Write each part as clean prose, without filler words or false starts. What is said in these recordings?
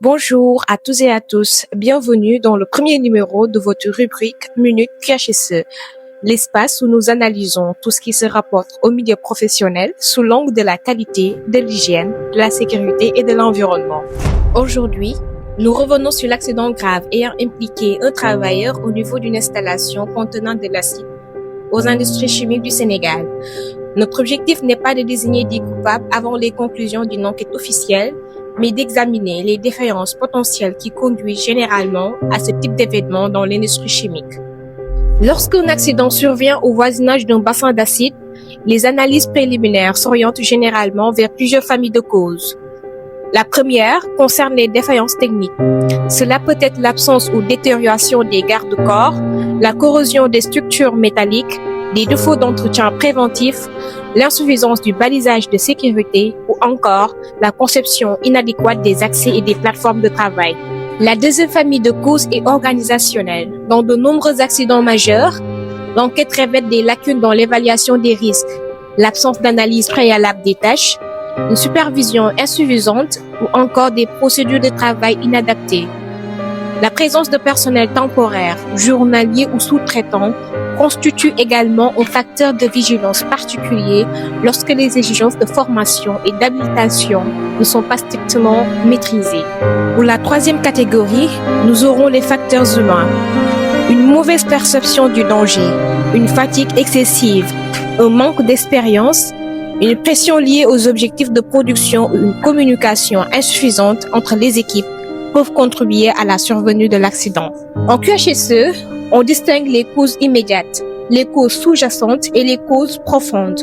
Bonjour à tous et à tous, bienvenue dans le premier numéro de votre rubrique Minute QHSE, l'espace où nous analysons tout ce qui se rapporte au milieu professionnel sous l'angle de la qualité, de l'hygiène, de la sécurité et de l'environnement. Aujourd'hui, nous revenons sur l'accident grave ayant impliqué un travailleur au niveau d'une installation contenant de l'acide aux industries chimiques du Sénégal. Notre objectif n'est pas de désigner des coupables avant les conclusions d'une enquête officielle, mais d'examiner les défaillances potentielles qui conduisent généralement à ce type d'événement dans l'industrie chimique. Lorsqu'un accident survient au voisinage d'un bassin d'acide, les analyses préliminaires s'orientent généralement vers plusieurs familles de causes. La première concerne les défaillances techniques. Cela peut être l'absence ou détérioration des garde-corps, la corrosion des structures métalliques, des défauts d'entretien préventif, l'insuffisance du balisage de sécurité ou encore la conception inadéquate des accès et des plateformes de travail. La deuxième famille de causes est organisationnelle. Dans de nombreux accidents majeurs, l'enquête révèle des lacunes dans l'évaluation des risques, l'absence d'analyse préalable des tâches, une supervision insuffisante ou encore des procédures de travail inadaptées. La présence de personnel temporaire, journalier ou sous-traitant constitue également un facteur de vigilance particulier lorsque les exigences de formation et d'habilitation ne sont pas strictement maîtrisées. Pour la troisième catégorie, nous aurons les facteurs humains. Une mauvaise perception du danger, une fatigue excessive, un manque d'expérience, une pression liée aux objectifs de production ou une communication insuffisante entre les équipes peuvent contribuer à la survenue de l'accident. En QHSE, on distingue les causes immédiates, les causes sous-jacentes et les causes profondes.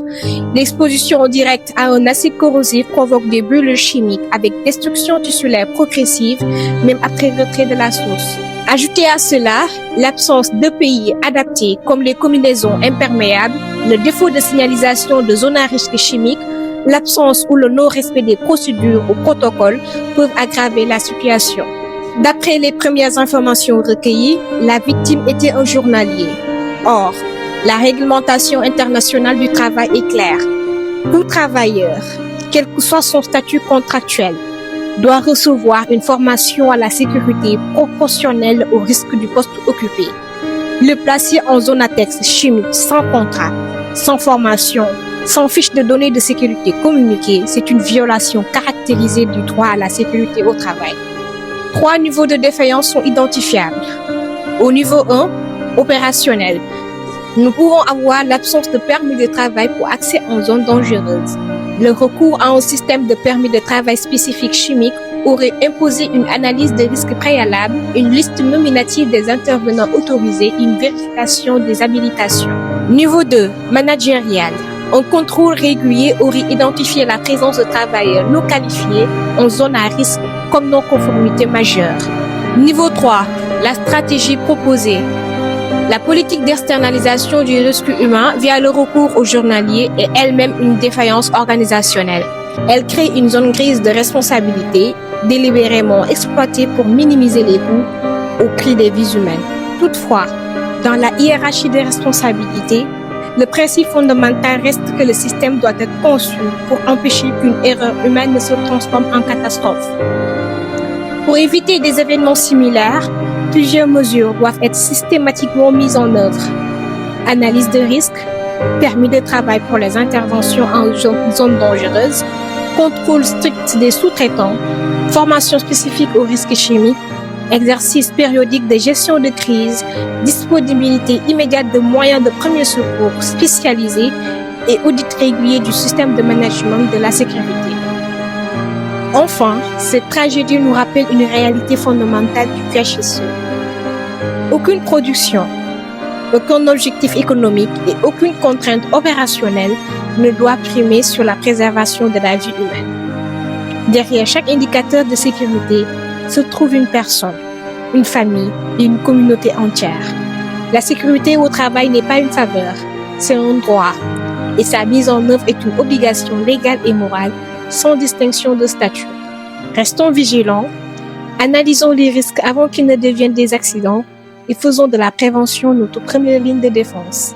L'exposition directe à un acide corrosif provoque des brûlures chimiques avec destruction tissulaire progressive, même après retrait de la source. Ajoutez à cela l'absence d'EPI adaptés comme les combinaisons imperméables, le défaut de signalisation de zones à risque chimique, l'absence ou le non-respect des procédures ou protocoles peuvent aggraver la situation. D'après les premières informations recueillies, la victime était un journalier. Or, la réglementation internationale du travail est claire. Tout travailleur, quel que soit son statut contractuel, doit recevoir une formation à la sécurité proportionnelle au risque du poste occupé. Le placer en zone à texte chimique sans contrat, sans formation, sans fiche de données de sécurité communiquée, c'est une violation caractérisée du droit à la sécurité au travail. 3 niveaux de défaillance sont identifiables. Au niveau 1, opérationnel. Nous pouvons avoir l'absence de permis de travail pour accès en zone dangereuse. Le recours à un système de permis de travail spécifique chimique aurait imposé une analyse de risque préalable, une liste nominative des intervenants autorisés et une vérification des habilitations. Niveau 2, managérial. Un contrôle régulier aurait identifié la présence de travailleurs non qualifiés en zone à risque comme non-conformité majeure. Niveau 3, la stratégie proposée. La politique d'externalisation du risque humain via le recours aux journaliers est elle-même une défaillance organisationnelle. Elle crée une zone grise de responsabilité, délibérément exploitée pour minimiser les coûts au prix des vies humaines. Toutefois, dans la hiérarchie des responsabilités, le principe fondamental reste que le système doit être conçu pour empêcher qu'une erreur humaine ne se transforme en catastrophe. Pour éviter des événements similaires, plusieurs mesures doivent être systématiquement mises en œuvre. Analyse de risque, permis de travail pour les interventions en zone dangereuse, contrôle strict des sous-traitants, formation spécifique aux risques chimiques, exercice périodique de gestion de crise, disponibilité immédiate de moyens de premier secours spécialisés et audit régulier du système de management de la sécurité. Enfin, cette tragédie nous rappelle une réalité fondamentale du QHSE. Aucune production, aucun objectif économique et aucune contrainte opérationnelle ne doit primer sur la préservation de la vie humaine. Derrière chaque indicateur de sécurité se trouve une personne, une famille et une communauté entière. La sécurité au travail n'est pas une faveur, c'est un droit et sa mise en œuvre est une obligation légale et morale sans distinction de statut. Restons vigilants, analysons les risques avant qu'ils ne deviennent des accidents et faisons de la prévention notre première ligne de défense.